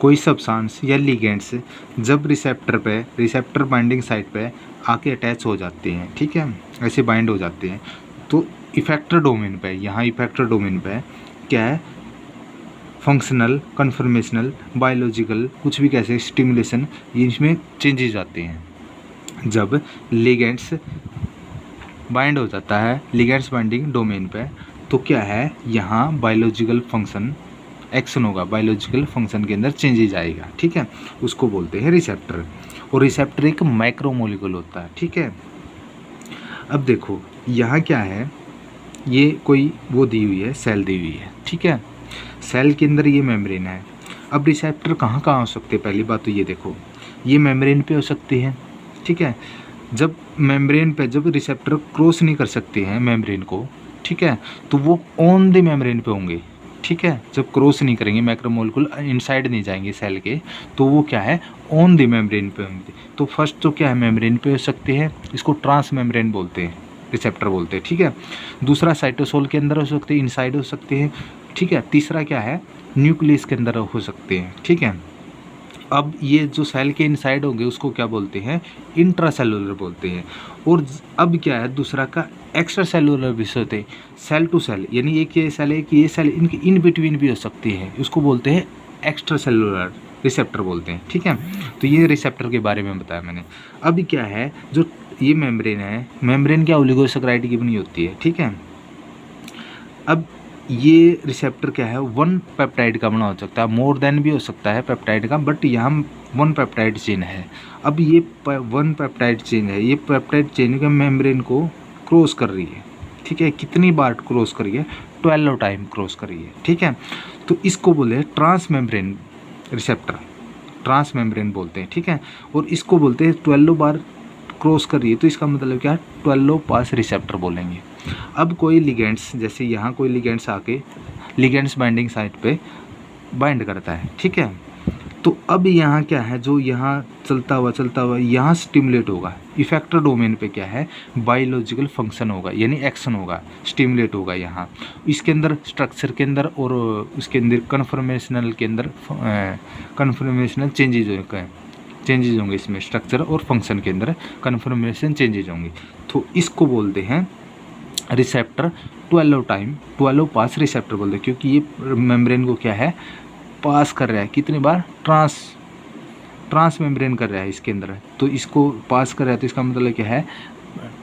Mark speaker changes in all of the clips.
Speaker 1: कोई सब्सटेंस या लिगेंड्स जब रिसेप्टर बाइंडिंग साइट पे आके अटैच हो जाते हैं, ठीक है, ऐसे बाइंड हो जाते हैं, तो इफेक्टर डोमेन पे, यहाँ इफेक्टर डोमेन पे क्या है, फंक्शनल, कन्फर्मेशनल, बायोलॉजिकल, कुछ भी कैसे स्टिमुलेशन, ये इसमें चेंजेस आते हैं। जब लिगेंड्स बाइंड हो जाता है लिगेंड्स बाइंडिंग डोमेन पे, तो क्या है, यहाँ बायोलॉजिकल फंक्शन एक्शन होगा, बायोलॉजिकल फंक्शन के अंदर चेंजेज आएगा, ठीक है, उसको बोलते हैं रिसेप्टर। और रिसेप्टर एक माइक्रोमोलिक्यूल होता है, ठीक है। अब देखो यहाँ क्या है, ये कोई वो दी हुई है, सेल दी हुई है, ठीक है, सेल के अंदर ये मेम्ब्रेन है। अब रिसेप्टर कहाँ कहाँ हो सकते हैं, पहली बात तो ये देखो, ये मेम्ब्रेन पे हो सकती है, ठीक है। जब मेम्ब्रेन पे जब रिसेप्टर क्रॉस नहीं कर सकते हैं मेम्ब्रेन को, ठीक है, तो वो ऑन द मेम्ब्रेन पे होंगे, ठीक है। जब क्रॉस नहीं करेंगे, मैक्रोमोलिक्यूल इनसाइड नहीं जाएंगे सेल के, तो वो क्या है, ऑन द मेम्ब्रेन पे होंगे। तो फर्स्ट तो क्या है, मेम्ब्रेन पे हो सकते हैं, इसको ट्रांस मेम्ब्रेन बोलते हैं, रिसेप्टर बोलते हैं, ठीक है। दूसरा साइटोसोल के अंदर हो सकते हैं, इनसाइड हो सकते हैं, ठीक है। तीसरा क्या है, न्यूक्लियस के अंदर हो सकते हैं, ठीक है। अब ये जो सेल के इनसाइड होंगे उसको क्या बोलते हैं, इंट्रासेलुलर बोलते हैं। और अब क्या है, दूसरा का एक्स्ट्रा सेलुलर भी होते हैं, सेल टू सेल, यानी एक ये सेल है कि ये सेल इनके इन बिटवीन भी हो सकती है, उसको बोलते हैं एक्स्ट्रा सेलुलर रिसेप्टर बोलते हैं, ठीक है। तो ये रिसेप्टर के बारे में बताया मैंने। अब क्या है, जो ये मेम्ब्रेन है, मेम्ब्रेन क्या ओलिगोसैकेराइड की बनी होती है, ठीक है। अब ये रिसेप्टर क्या है, वन पेप्टाइड का बना हो सकता है, मोर देन भी हो सकता है पेप्टाइड का, बट यहाँ वन पेप्टाइड चेन है। अब ये वन पेप्टाइड चेन है, ये पेप्टाइड चेन के मेम्ब्रेन को क्रॉस कर रही है, ठीक है। कितनी बार क्रॉस कर रही है, 12 टाइम क्रॉस कर रही है, ठीक है। तो इसको बोले trans membrane receptor, trans membrane बोलते हैं, ठीक है। और इसको बोलते हैं 12 बार क्रॉस कर रही है, तो इसका मतलब क्या है, 12 पास रिसेप्टर बोलेंगे। अब कोई लिगेंड्स, जैसे यहाँ कोई लिगेंड्स आके लिगेंड्स बाइंडिंग साइट पे बाइंड करता है, ठीक है। तो अब यहाँ क्या है, जो यहाँ चलता हुआ यहाँ स्टिमुलेट होगा, इफेक्टर डोमेन पे क्या है, बायोलॉजिकल फंक्शन होगा, यानी एक्शन होगा, स्टिमुलेट होगा यहाँ इसके अंदर, स्ट्रक्चर के अंदर, और उसके अंदर कन्फर्मेशनल के अंदर कन्फर्मेशनल चेंजेज होंगे इसमें, स्ट्रक्चर और फंक्शन के अंदर कन्फर्मेशन चेंजेज होंगे। तो इसको बोलते हैं रिसेप्टर 12 पास रिसेप्टर बोलते हैं, क्योंकि ये मेम्ब्रेन को क्या है, पास कर रहा है, कितनी बार, ट्रांस मेम्ब्रेन कर रहा है इसके अंदर, तो इसको पास कर रहा है, तो इसका मतलब क्या है,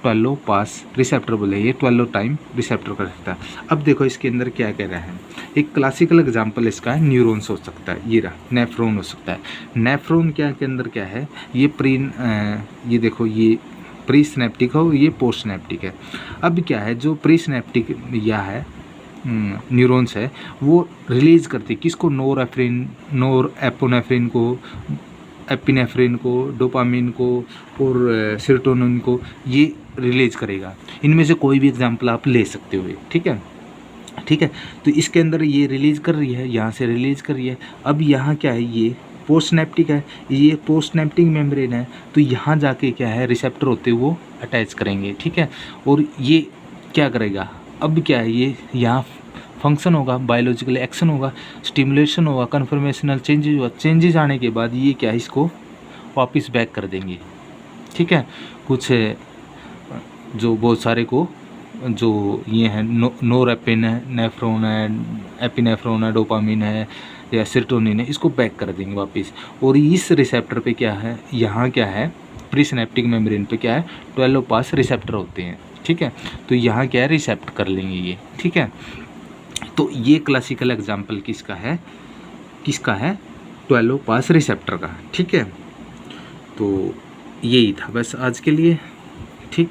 Speaker 1: 12 पास रिसेप्टर बोले, ये 12 टाइम रिसेप्टर कर सकता है। अब देखो इसके अंदर क्या कह रहा है, एक क्लासिकल एग्जांपल इसका है, न्यूरॉन्स हो सकता है, ये रहा नेफ्रॉन हो सकता है। नेफ्रॉन क्या के अंदर क्या है, ये देखो, ये प्री सिनेप्टिक हो, ये पोस्ट सिनेप्टिक है। अब क्या है, जो प्री सिनेप्टिक या है न्यूरॉन्स है, वो रिलीज करती है किसको, नोरएपिनेफ्रिन को, एपिनेफ्रिन को, डोपामिन को और सेरोटोनिन को, ये रिलीज करेगा। इनमें से कोई भी एग्जांपल आप ले सकते हो, ठीक है, ठीक है। तो इसके अंदर ये रिलीज कर रही है, यहाँ से रिलीज कर रही है। अब यहाँ क्या है, ये पोस्ट सिनेप्टिक है, ये पोस्ट सिनेप्टिक मेम्ब्रेन है, तो यहाँ जाके क्या है, रिसेप्टर होते वो अटैच करेंगे, ठीक है। और ये क्या करेगा, अब क्या है, ये यहाँ फंक्शन होगा, बायोलॉजिकल एक्शन होगा, स्टिमुलेशन होगा, कन्फर्मेशनल चेंजेज होगा, चेंजेस आने के बाद ये क्या है, इसको वापस बैक कर देंगे, ठीक है। कुछ जो बहुत सारे को जो ये है, नोरएपिनेफ्रॉन है, एपिनेफ्रॉन है, डोपामिन है या सेरोटोनिन है, इसको बैक कर देंगे वापस। और इस रिसेप्टर पे क्या है, यहाँ क्या है, प्री सिनेप्टिक मेम्ब्रेन पे क्या है, 12 पास रिसेप्टर होते हैं, ठीक है। तो यहाँ क्या है, रिसेप्ट कर लेंगे ये, ठीक है। तो ये क्लासिकल एग्जाम्पल किसका है, 12 पास रिसेप्टर का, ठीक है। तो यही था बस आज के लिए, ठीक।